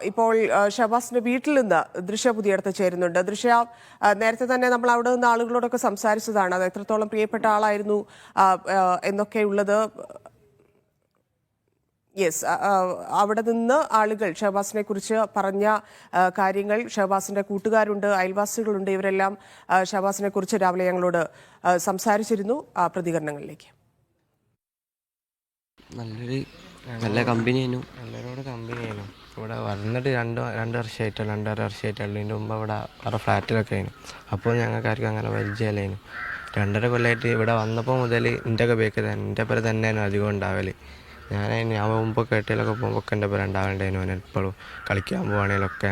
ഇപ്പോൾ ഷഹബാസിന്റെ വീട്ടിൽ നിന്ന് ദൃശ്യ പുതിയടത്ത് ചേരുന്നുണ്ട്. ദൃശ്യ, നേരത്തെ തന്നെ നമ്മൾ അവിടെ നിന്ന് ആളുകളോടൊക്കെ സംസാരിച്ചതാണ്. അത് എത്രത്തോളം പ്രിയപ്പെട്ട ആളായിരുന്നു എന്നൊക്കെയുള്ളത്. യെസ്, അവിടെ നിന്ന് ആളുകൾ ഷഹബാസിനെ കുറിച്ച് പറഞ്ഞ കാര്യങ്ങൾ, ഷഹബാസിന്റെ കൂട്ടുകാരുണ്ട്, അയൽവാസികളുണ്ട്, ഇവരെല്ലാം ഷഹബാസിനെ കുറിച്ച് രാവിലെ ഞങ്ങളോട് സംസാരിച്ചിരുന്നു. പ്രതികരണങ്ങളിലേക്ക്. നല്ല കമ്പനിയായിരുന്നു, എല്ലാവരോട് കമ്പനിയായിരുന്നു. ഇവിടെ വന്നിട്ട് രണ്ടര വർഷമായിട്ടുള്ളൂ. ഇതിൻ്റെ മുമ്പ് ഇവിടെ വേറെ ഫ്ലാറ്റിലൊക്കെ ആയിരുന്നു. അപ്പോൾ ഞങ്ങൾക്കാർക്കും അങ്ങനെ പരിചയമില്ലായിരുന്നു. 2.5 കൊല്ലമായിട്ട് ഇവിടെ വന്നപ്പോൾ മുതൽ എൻ്റെ ഒക്കെ ബേക്ക് തന്നെ, എൻ്റെ പേര് തന്നെയായിരുന്നു അധികം ഉണ്ടാവൽ. ഞാൻ മുമ്പ് കേട്ടിലൊക്കെ പോകുമ്പോൾ ഒക്കെ എൻ്റെ പേര് ഉണ്ടാവേണ്ടായിരുന്നു. എപ്പോഴും കളിക്കാൻ പോകുകയാണെങ്കിലൊക്കെ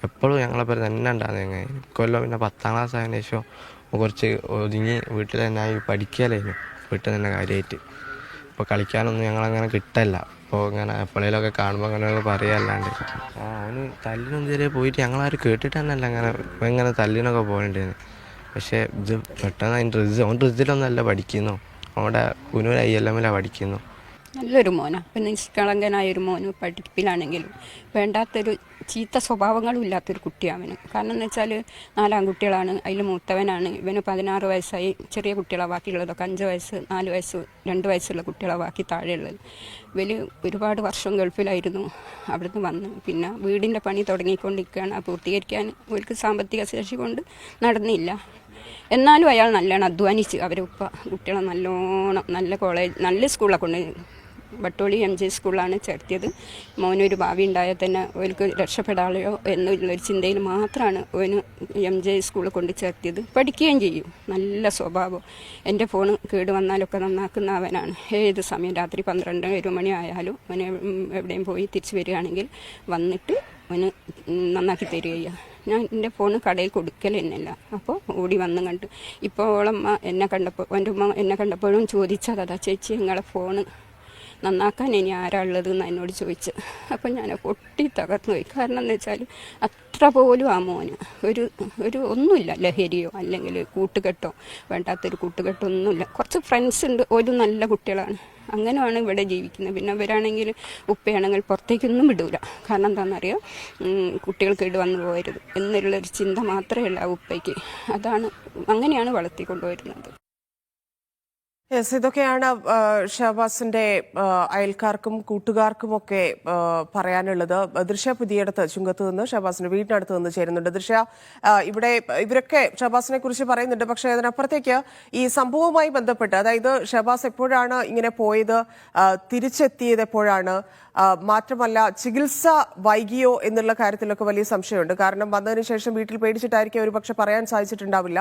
എപ്പോഴും ഞങ്ങളെ പേര് തന്നെ ഉണ്ടാകുന്നത്. ഇക്കൊല്ലം പിന്നെ 10ാം ക്ലാസ് ആയതിനു ശേഷം കുറച്ച് ഒതുങ്ങി വീട്ടിൽ തന്നെ ആയി പഠിക്കലായിരുന്നു, വീട്ടിൽ തന്നെ കാര്യമായിട്ട്. ഇപ്പോൾ കളിക്കാനൊന്നും ഞങ്ങളങ്ങനെ കിട്ടില്ല. അപ്പോൾ ഇങ്ങനെ എപ്പോഴേലൊക്കെ കാണുമ്പോൾ അങ്ങനെ പറയാല്ലാണ്ട് അവന് തല്ലിനൊന്നും ഇതുവരെ പോയിട്ട് ഞങ്ങളാരും കേട്ടിട്ട് തന്നെയല്ല ഇങ്ങനെ തല്ലിനൊക്കെ പോയിട്ടുണ്ടായിരുന്നു. പക്ഷേ ഇത് പെട്ടെന്ന് അവൻ ഡ്രിസിലൊന്നല്ല പഠിക്കുന്നു, അവിടെ പുനൂർ ILM പഠിക്കുന്നു. നല്ലൊരു മോനാണ്. പിന്നെ നിഷ്കളങ്കനായൊരു മോന്. പഠിപ്പിലാണെങ്കിലും വേണ്ടാത്തൊരു ചീത്ത സ്വഭാവങ്ങളും ഇല്ലാത്തൊരു കുട്ടിയാണ്. കാരണം എന്ന് വെച്ചാൽ 4 ആൺകുട്ടികളാണ്, അതിൽ മൂത്തവനാണ്. ഇവന് 16 വയസ്സായി. ചെറിയ കുട്ടികളെ ബാക്കിയുള്ളതൊക്കെ 5 വയസ്സ്, 4 വയസ്സ്, 2 വയസ്സുള്ള കുട്ടികളെ ബാക്കി താഴെയുള്ളത്. ഇവര് ഒരുപാട് വർഷം ഗൾഫിലായിരുന്നു. അവിടുന്ന് വന്ന് പിന്നെ വീടിൻ്റെ പണി തുടങ്ങിക്കൊണ്ടിരിക്കുകയാണ്. പൂർത്തീകരിക്കാൻ അവർക്ക് സാമ്പത്തിക ശേഷി കൊണ്ട് നടന്നില്ല. എന്നാലും അയാൾ നല്ലോണം അധ്വാനിച്ച് അവരുപ്പ കുട്ടികളെ നല്ലോണം നല്ല കോളേജ്, നല്ല സ്കൂളിൽ കൊണ്ട് വട്ടോളി MJ സ്കൂളിലാണ് ചേർത്തിയത്. മോനൊരു ഭാവി ഉണ്ടായാൽ തന്നെ അവർക്ക് രക്ഷപ്പെടാളോ എന്നുള്ളൊരു ചിന്തയിൽ മാത്രമാണ് അവന് MJ സ്കൂളിൽ കൊണ്ട് ചേർത്തിയത്. പഠിക്കുകയും ചെയ്യും, നല്ല സ്വഭാവം. എൻ്റെ ഫോൺ കേട് വന്നാലൊക്കെ നന്നാക്കുന്ന അവനാണ്. ഏത് സമയം രാത്രി 12-1 മണി ആയാലും അവന് എവിടെയും പോയി തിരിച്ചു വരികയാണെങ്കിൽ വന്നിട്ട് അവന് നന്നാക്കി തരികയാണ്. ഞാൻ എൻ്റെ ഫോൺ കടയിൽ കൊടുക്കൽ തന്നെയല്ല. അപ്പോൾ ഓടി വന്ന് കണ്ട് ഇപ്പോൾ ഓളമ്മ എൻ്റെ ഉമ്മ എന്നെ കണ്ടപ്പോഴും ചോദിച്ചതാ, ചേച്ചി നിങ്ങളെ ഫോണ് നന്നാക്കാൻ ഇനി ആരാ ഉള്ളതെന്ന് എന്നോട് ചോദിച്ചു. അപ്പം ഞാൻ പൊട്ടി തകർന്നു പോയി. കാരണം എന്ന് വെച്ചാൽ അത്ര പോലും ആ മോന് ഒരു ഒന്നുമില്ല, ലഹരിയോ അല്ലെങ്കിൽ കൂട്ടുകെട്ടോ, വേണ്ടാത്തൊരു കൂട്ടുകെട്ടോ ഒന്നുമില്ല. കുറച്ച് ഫ്രണ്ട്സ് ഉണ്ട്, ഒരു നല്ല കുട്ടികളാണ്. അങ്ങനെയാണ് ഇവിടെ ജീവിക്കുന്നത്. പിന്നെ അവരാണെങ്കിൽ ഉപ്പയാണെങ്കിൽ പുറത്തേക്കൊന്നും വിടൂല. കാരണം എന്താണെന്നറിയാം, കുട്ടികൾ കേട് വന്നു പോകരുത് എന്നുള്ളൊരു ചിന്ത മാത്രമേ ഉള്ളൂ ആ ഉപ്പയ്ക്ക്. അങ്ങനെയാണ് വളർത്തിക്കൊണ്ടുവരുന്നത്. യെസ്, ഇതൊക്കെയാണ് ഷഹബാസിന്റെ അയൽക്കാർക്കും കൂട്ടുകാർക്കുമൊക്കെ പറയാനുള്ളത്. ദൃശ്യ പുതിയടത്ത് ചുങ്കത്ത് നിന്ന് ഷഹബാസിന്റെ വീടിനടുത്ത് നിന്ന് ചേരുന്നുണ്ട്. ദൃശ്യ, ഇവിടെ ഇവരൊക്കെ ഷഹബാസിനെ കുറിച്ച് പറയുന്നുണ്ട്. പക്ഷേ അതിനപ്പുറത്തേക്ക് ഈ സംഭവവുമായി ബന്ധപ്പെട്ട്, അതായത് ഷഹബാസ് എപ്പോഴാണ് ഇങ്ങനെ പോയത്, തിരിച്ചെത്തിയത് എപ്പോഴാണ്, മാത്രമല്ല ചികിത്സ വൈകിയോ എന്നുള്ള കാര്യത്തിലൊക്കെ വലിയ സംശയമുണ്ട്. കാരണം വന്നതിന് ശേഷം വീട്ടിൽ പേടിച്ചിട്ടായിരിക്കും ഒരു പക്ഷെ പറയാൻ സാധിച്ചിട്ടുണ്ടാവില്ല.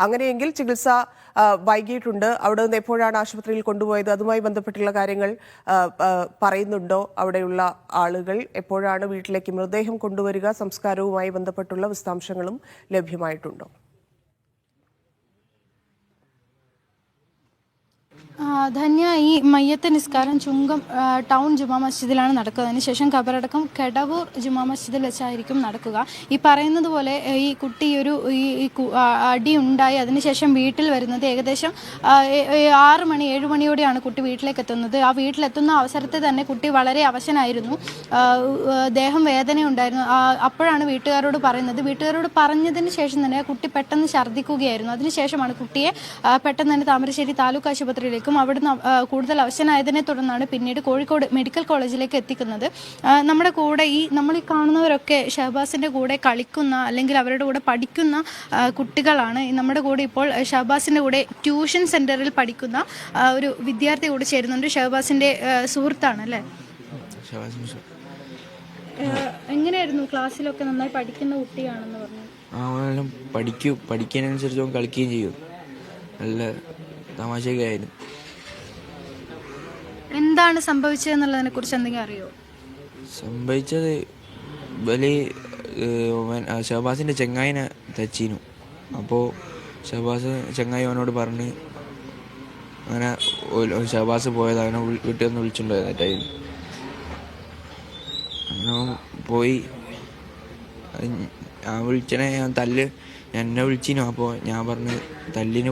അങ്ങനെയെങ്കിൽ ചികിത്സ വൈകിയിട്ടുണ്ട്, അവിടെ നിന്ന് എപ്പോഴാണ് ആശുപത്രിയിൽ കൊണ്ടുപോയത്, അതുമായി ബന്ധപ്പെട്ടുള്ള കാര്യങ്ങൾ പറയുന്നുണ്ടോ അവിടെയുള്ള ആളുകൾ? എപ്പോഴാണ് വീട്ടിലേക്ക് മൃതദേഹം കൊണ്ടുവരിക, സംസ്കാരവുമായി ബന്ധപ്പെട്ടുള്ള വിശദാംശങ്ങളും ലഭ്യമായിട്ടുണ്ടോ? ധന്യ, ഈ മയ്യത്ത് നിസ്കാരം ചുങ്കം ടൗൺ ജുമാ മസ്ജിദിലാണ് നടക്കുക. അതിനുശേഷം ഖബറടക്കം കെടവൂർ ജുമാ മസ്ജിദിൽ വെച്ചായിരിക്കും നടക്കുക. ഈ പറയുന്നത് പോലെ ഈ കുട്ടി ഈ അടി ഉണ്ടായി അതിനുശേഷം വീട്ടിൽ വരുന്നത് ഏകദേശം 6 മണി 7 മണിയോടെയാണ് കുട്ടി വീട്ടിലേക്ക് എത്തുന്നത്. ആ വീട്ടിലെത്തുന്ന അവസരത്തിൽ തന്നെ കുട്ടി വളരെ അവശനായിരുന്നു, ദേഹം വേദനയുണ്ടായിരുന്നു. അപ്പോഴാണ് വീട്ടുകാരോട് പറയുന്നത്. വീട്ടുകാരോട് പറഞ്ഞതിന് ശേഷം തന്നെ കുട്ടി പെട്ടെന്ന് ഛർദ്ദിക്കുകയായിരുന്നു. അതിനുശേഷമാണ് കുട്ടിയെ പെട്ടെന്ന് തന്നെ താമരശ്ശേരി താലൂക്ക് ആശുപത്രിയിലേക്കും അവിടുന്ന് കൂടുതൽ അവശനായതിനെ തുടർന്നാണ് പിന്നീട് കോഴിക്കോട് മെഡിക്കൽ കോളേജിലേക്ക് എത്തിക്കുന്നത്. നമ്മുടെ കൂടെ നമ്മൾ ഈ കാണുന്നവരൊക്കെ ഷഹബാസിന്റെ കൂടെ കളിക്കുന്ന അല്ലെങ്കിൽ അവരുടെ കൂടെ പഠിക്കുന്ന കുട്ടികളാണ്. നമ്മുടെ കൂടെ ഇപ്പോൾ ഷഹബാസിന്റെ കൂടെ ട്യൂഷൻ സെന്ററിൽ പഠിക്കുന്ന ഒരു വിദ്യാർത്ഥി കൂടെ ചേരുന്നുണ്ട്. ഷഹബാസിന്റെ സുഹൃത്താണ് അല്ലേ? എങ്ങനെയായിരുന്നു ക്ലാസ്സിലൊക്കെ നന്നായി പഠിക്കുന്ന കുട്ടിയാണെന്ന് പറഞ്ഞു? പഠിക്കാനനുസരിച്ച് കളിക്കുകയും ചെയ്യും, നല്ല തമാശയൊക്കെ ആയിരുന്നു. എന്താണ് സംഭവിച്ചതെന്നുള്ളതിനെ കുറിച്ച് എന്തെങ്കിലും അറിയോ? സംഭവിച്ചത് ഷഹബാസിന്റെ ചെങ്ങായിനെ തച്ചീനു. അപ്പോൾ ചെങ്ങായി അവനോട് പറഞ്ഞ് അങ്ങനെ ഷഹബാസ് പോയത് അവനെ വീട്ടിൽ നിന്ന് വിളിച്ചിട്ടുണ്ടായിരുന്നു. ടൈം അങ്ങനെ പോയി ഞാൻ എന്നെ വിളിച്ചിനു. അപ്പോൾ ഞാൻ പറഞ്ഞ് തല്ലിന്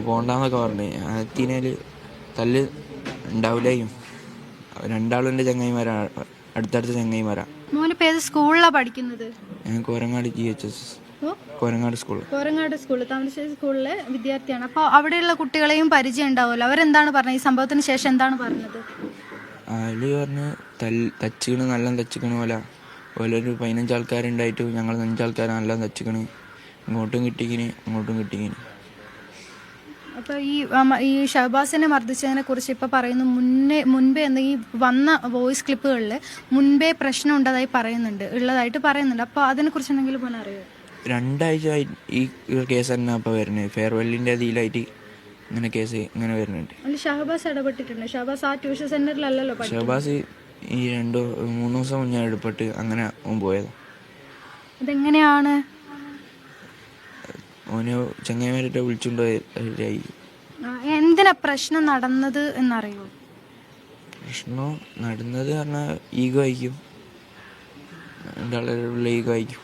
പോണ്ടെന്നൊക്കെ പറഞ്ഞ്. എത്തിനേൽ തല്ല് ഉണ്ടാവില്ലേയും. 2 ആളും എൻ്റെ ചങ്ങായിമാരാണ്. അടുത്തടുത്ത ചങ്ങായിമാരാ. മോനിപ്പോൾ ഏത് സ്കൂളിലാണ് പഠിക്കുന്നത്? ഞാൻ Korangad GHS, Korangad school. Korangad school, Thamarassery സ്കൂളിലെ വിദ്യാർത്ഥിയാണ്. അപ്പോൾ അവിടെയുള്ള കുട്ടികളെയും പരിചയം ഉണ്ടാവുമല്ലോ. അവരെന്താണ് പറഞ്ഞത്? ഈ സംഭവത്തിന് ശേഷം എന്താണ് പറഞ്ഞത്? അതിൽ പറഞ്ഞ് തച്ചിക്കണ്, നല്ല തച്ചിക്കണ് പോലെ ഒരു 15 ആൾക്കാരുണ്ടായിട്ട് ഞങ്ങൾ 5 ആൾക്കാർ നല്ല തച്ചിക്കണ്, ഇങ്ങോട്ടും കിട്ടിക്കിന് അങ്ങോട്ടും കിട്ടിക്കിന്. അപ്പോൾ ഈ ഷഹബാസിനെ മർദ്ദിച്ചതിനെ കുറിച്ച് ഇപ്പോൾ പറയുന്നു മുൻപേ ഈ വന്ന വോയിസ് ക്ലിപ്പുകളിൽ മുൻപേ പ്രശ്നം ഉള്ളതായിട്ട് പറയുന്നുണ്ട്. അപ്പോൾ അതിനെക്കുറിച്ച് എന്തെങ്കിലും പോലും അറിയോ? 2 ആഴ്ച ഈ കേസ് തന്നെ അപ്പോൾ വരുന്നത്. ഫെയർവെല്ലിൻ്റെ ഇതിലായിട്ട് ഇങ്ങനെ കേസ് ഇങ്ങനെ വരുന്നുണ്ട്. അതിൽ ഷഹബാസ് ഇടപെട്ടിട്ടുണ്ട്. ഷഹബാസ് ആ ട്യൂഷൻ സെന്ററിലല്ലോ. ഷഹബാസ് ഈ 2-3 ദിവസം മുന്നേ ഇടപെട്ട് അങ്ങനെ പോയത്. അതെങ്ങനെയാണ്? ഓന് ചങ്ങായിമാരുടെ വിളിച്ചുകൊണ്ടായി. എന്തിനാ പ്രശ്നം നടന്നത് എന്നറിയോ? പ്രശ്നം നടന്നത് പറഞ്ഞാൽ ഈഗോ ആയിരിക്കും, രണ്ടാളുള്ള ഈഗോ ആയിരിക്കും.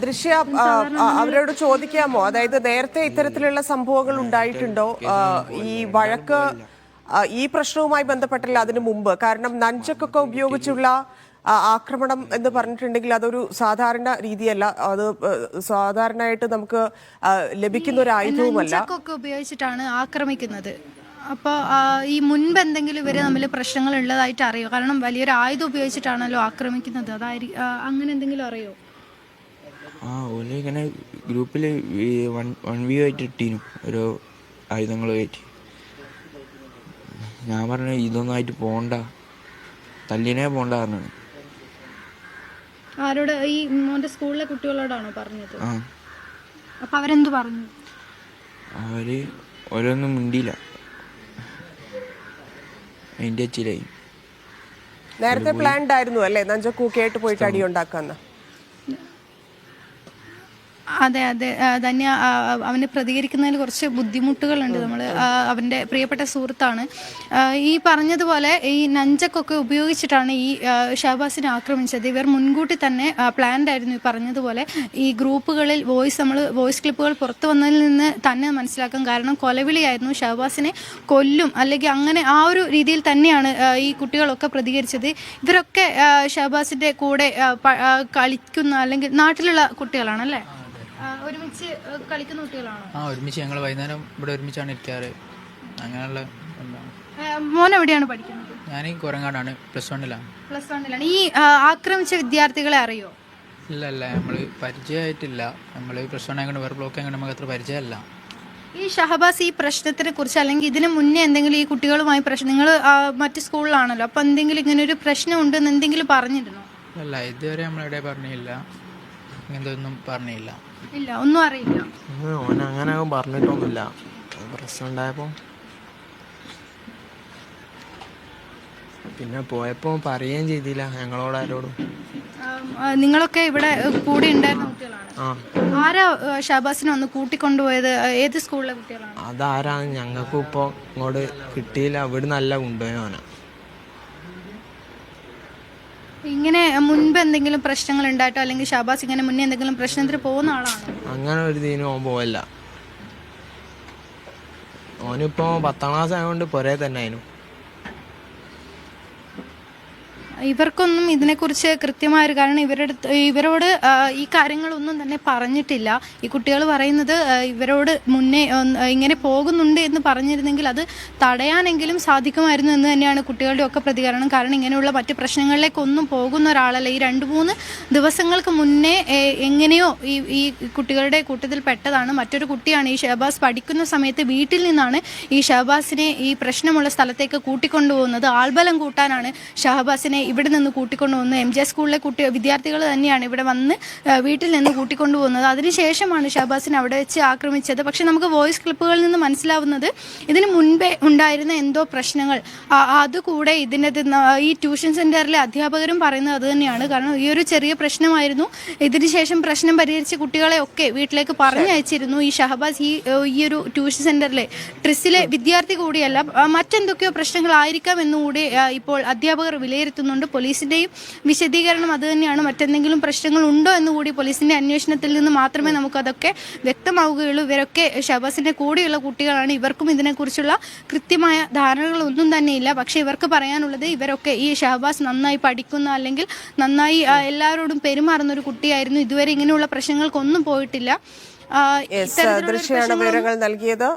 ദൃശ്യ, അവരോട് ചോദിക്കാമോ? അതായത് നേരത്തെ ഇത്തരത്തിലുള്ള സംഭവങ്ങൾ ഉണ്ടായിട്ടുണ്ടോ? ഈ വഴക്ക് ഈ പ്രശ്നവുമായി ബന്ധപ്പെട്ടല്ല അതിനു മുമ്പ്? കാരണം നഞ്ചക്കൊക്കെ ഉപയോഗിച്ചുള്ള ആക്രമണം എന്ന് പറഞ്ഞിട്ടുണ്ടെങ്കിൽ അതൊരു സാധാരണ രീതിയല്ല. അത് സാധാരണയായിട്ട് നമുക്ക് ലഭിക്കുന്ന ഒരു ആയുധവുമല്ല. നഞ്ചക്കൊക്കെ ഉപയോഗിച്ചിട്ടാണ് ആക്രമിക്കുന്നത്. അപ്പോൾ ഈ മുൻപ് എന്തെങ്കിലും ഇവർ തമ്മിൽ പ്രശ്നങ്ങൾ ഉള്ളതായിട്ട് അറിയോ? കാരണം വലിയൊരു ആയുധം ഉപയോഗിച്ചിട്ടാണല്ലോ ആക്രമിക്കുന്നത്. അതായിരിക്കും അങ്ങനെ എന്തെങ്കിലും അറിയോ? ഓല് ഇങ്ങനെ ഗ്രൂപ്പിൽ 1v ആയിട്ട് ഇട്ടീനു ഓരോ ആയുധങ്ങളുമായിട്ട്. ഞാൻ പറഞ്ഞു ഇതൊന്നും ആയിട്ട് പോണ്ട, തല്ലിനെ പോണ്ട പറഞ്ഞു. ആരോട്? ഈ മോന്റെ സ്കൂളിലെ കുട്ടികളോടാണോ പറഞ്ഞത്? അപ്പൊ അവരെന്ത് പറഞ്ഞു? ഓരോന്നും മിണ്ടിയില്ല, അതിൻ്റെ അച്ചിലായി. നേരത്തെ പ്ലാൻഡ് ആയിരുന്നു അല്ലേ നഞ്ചക്കു കേട്ട് പോയിട്ട് അടി ഉണ്ടാക്കാന്ന്? അതെ ധന്യ, അവന് പ്രതികരിക്കുന്നതിൽ കുറച്ച് ബുദ്ധിമുട്ടുകളുണ്ട്. നമ്മൾ അവൻ്റെ പ്രിയപ്പെട്ട സുഹൃത്താണ്. ഈ പറഞ്ഞതുപോലെ ഈ നഞ്ചക്കൊക്കെ ഉപയോഗിച്ചിട്ടാണ് ഈ ഷഹബാസിനെ ആക്രമിച്ചത്. ഇവർ മുൻകൂട്ടി തന്നെ പ്ലാൻഡ് ആയിരുന്നു. ഈ പറഞ്ഞതുപോലെ ഈ ഗ്രൂപ്പുകളിൽ വോയിസ് ക്ലിപ്പുകൾ പുറത്തു വന്നതിൽ നിന്ന് തന്നെ മനസ്സിലാക്കാം. കാരണം കൊലവിളിയായിരുന്നു, ഷഹബാസിനെ കൊല്ലും അല്ലെങ്കിൽ അങ്ങനെ ആ ഒരു രീതിയിൽ തന്നെയാണ് ഈ കുട്ടികളൊക്കെ പ്രതികരിച്ചത്. ഇവരൊക്കെ ഷഹബാസിൻ്റെ കൂടെ കളിക്കുന്ന അല്ലെങ്കിൽ നാട്ടിലുള്ള കുട്ടികളാണല്ലേ? ഒരുമിച്ച് കളിക്കുന്ന കുട്ടികളാണോ? ഒരുമിച്ച് ഞങ്ങൾ വൈകുന്നേരം ഇവിടെ ഒരുമിച്ചാണ് ഇരിക്കാറ്. അങ്ങനെയുള്ള മോൻ എവിടെയാണ് പഠിക്കുന്നത്? ഞാൻ കോരങ്ങാടാണ്, +1ലാണ്. +1ലാണ്. ഈ ആക്രമിച്ച വിദ്യാർത്ഥികളെ അറിയോ? ഇല്ല, നമ്മൾ പരിചയമായിട്ടില്ല. നമ്മൾ +1 ആയതുകൊണ്ട് വേറെ ബ്ലോക്ക് ആയതുകൊണ്ട് നമുക്ക് അത്ര പരിചയമല്ല. ഈ ഷഹബാസ് ഈ പ്രശ്നത്തിനെ കുറിച്ച് അല്ലെങ്കിൽ ഇതിന് മുന്നേ എന്തെങ്കിലും ഈ കുട്ടികളുമായി പ്രശ്നം, നിങ്ങൾ മറ്റു സ്കൂളിലാണല്ലോ, അപ്പോൾ എന്തെങ്കിലും ഇങ്ങനെ ഒരു പ്രശ്നം ഉണ്ടെന്ന് എന്തെങ്കിലും പറഞ്ഞിരുന്നോ? അല്ല, ഇതുവരെ നമ്മളെവിടെ പറഞ്ഞില്ല, ഇങ്ങനത്തെ ഒന്നും പറഞ്ഞില്ല. ഇല്ല, ഒന്നും അറിയില്ല. ഓൻ അങ്ങനെ പറഞ്ഞിട്ടൊന്നുമില്ല. പ്രശ്നം ഉണ്ടായപ്പോൾ പിന്നെ പോയപ്പോൾ പറയുകയും ചെയ്തില്ല ഞങ്ങളോട് ആരോടും. നിങ്ങളൊക്കെ ഇവിടെ കൂടെ ഉണ്ടായിരുന്ന കുട്ടികളാണ്. ആരാ ഷഹബാസിനെ ഒന്ന് കൂട്ടിക്കൊണ്ടുപോയത്? ഏത് സ്കൂളിലെ കുട്ടികളാണ്? അതാരാണ് ഞങ്ങൾക്കും ഇപ്പോൾ ഇങ്ങോട്ട് കിട്ടിയില്ല. ഇവിടെ നല്ല കൊണ്ടുപോയവനാ. ഇങ്ങനെ മുൻപ് എന്തെങ്കിലും പ്രശ്നങ്ങൾ ഉണ്ടായിട്ടോ അല്ലെങ്കിൽ ഷഹബാസ് ഇങ്ങനെ മുന്നേ എന്തെങ്കിലും പ്രശ്നത്തിന് പോകുന്ന ആളാണോ? അങ്ങനെ ഒരു ഇതിനും ഓൻ പോവല്ല. ഓനിപ്പോൾ 10ാം ക്ലാസ് ആയതുകൊണ്ട് പുറേ തന്നെ ആയിരുന്നു. ഇവർക്കൊന്നും ഇതിനെക്കുറിച്ച് കൃത്യമായൊരു കാരണം ഇവരോട് ഈ കാര്യങ്ങളൊന്നും തന്നെ പറഞ്ഞിട്ടില്ല. ഈ കുട്ടികൾ പറയുന്നത് ഇവരോട് മുന്നേ ഇങ്ങനെ പോകുന്നുണ്ട് എന്ന് പറഞ്ഞിരുന്നെങ്കിൽ അത് തടയാനെങ്കിലും സാധിക്കുമായിരുന്നു എന്ന് തന്നെയാണ് കുട്ടികളുടെ ഒക്കെ പ്രതികരണം. കാരണം ഇങ്ങനെയുള്ള മറ്റ് പ്രശ്നങ്ങളിലേക്കൊന്നും പോകുന്ന ഒരാളല്ല. ഈ 2-3 ദിവസങ്ങൾക്ക് മുന്നേ എങ്ങനെയോ ഈ കുട്ടികളുടെ കൂട്ടത്തിൽ പെട്ടതാണ്. മറ്റൊരു കുട്ടിയാണ് ഈ ഷഹബാസ് പഠിക്കുന്ന സമയത്ത് വീട്ടിൽ നിന്നാണ് ഈ ഷഹബാസിനെ ഈ പ്രശ്നമുള്ള സ്ഥലത്തേക്ക് കൂട്ടിക്കൊണ്ടുപോകുന്നത്. ആൾബലം കൂട്ടാനാണ് ഷഹബാസിനെ ഇവിടെ നിന്ന് കൂട്ടിക്കൊണ്ടുപോകുന്നത്. MJ സ്കൂളിലെ വിദ്യാർത്ഥികൾ തന്നെയാണ് ഇവിടെ വന്ന് വീട്ടിൽ നിന്ന് കൂട്ടിക്കൊണ്ടുപോകുന്നത്. അതിനുശേഷമാണ് ഷഹബാസിനെ അവിടെ വെച്ച് ആക്രമിച്ചത്. പക്ഷെ നമുക്ക് വോയിസ് ക്ലിപ്പുകളിൽ നിന്ന് മനസ്സിലാവുന്നത് ഇതിന് മുൻപേ ഉണ്ടായിരുന്ന എന്തോ പ്രശ്നങ്ങൾ അതുകൂടെ ഈ ട്യൂഷൻ സെന്ററിലെ അധ്യാപകരും പറയുന്നത് അത് തന്നെയാണ്. കാരണം ഈ ഒരു ചെറിയ പ്രശ്നമായിരുന്നു. ഇതിനുശേഷം പ്രശ്നം പരിഹരിച്ച് കുട്ടികളെ ഒക്കെ വീട്ടിലേക്ക് പറഞ്ഞയച്ചിരുന്നു. ഈ ഷഹബാസ് ഈ ഒരു ട്യൂഷൻ സെന്ററിലെ ട്രിസിലെ വിദ്യാർത്ഥി കൂടിയല്ല, മറ്റെന്തൊക്കെയോ പ്രശ്നങ്ങളായിരിക്കാം എന്നുകൂടി ഇപ്പോൾ അധ്യാപകർ വിലയിരുത്തുന്നുണ്ട്. അതുകൊണ്ട് പോലീസിൻ്റെയും വിശദീകരണം അത് തന്നെയാണ്. മറ്റെന്തെങ്കിലും പ്രശ്നങ്ങൾ ഉണ്ടോ എന്ന് കൂടി പോലീസിൻ്റെ അന്വേഷണത്തിൽ നിന്ന് മാത്രമേ നമുക്കതൊക്കെ വ്യക്തമാവുകയുള്ളൂ. ഇവരൊക്കെ ഷഹബാസിൻ്റെ കൂടെയുള്ള കുട്ടികളാണ്. ഇവർക്കും ഇതിനെക്കുറിച്ചുള്ള കൃത്യമായ ധാരണകളൊന്നും തന്നെയില്ല. പക്ഷേ ഇവർക്ക് പറയാനുള്ളത് ഇവരൊക്കെ ഈ ഷഹബാസ് നന്നായി പഠിക്കുന്ന അല്ലെങ്കിൽ നന്നായി എല്ലാവരോടും പെരുമാറുന്ന ഒരു കുട്ടിയായിരുന്നു. ഇതുവരെ ഇങ്ങനെയുള്ള പ്രശ്നങ്ങൾക്കൊന്നും പോയിട്ടില്ല. ദൃശ്യമാണ് വിവരങ്ങൾ നൽകിയത്.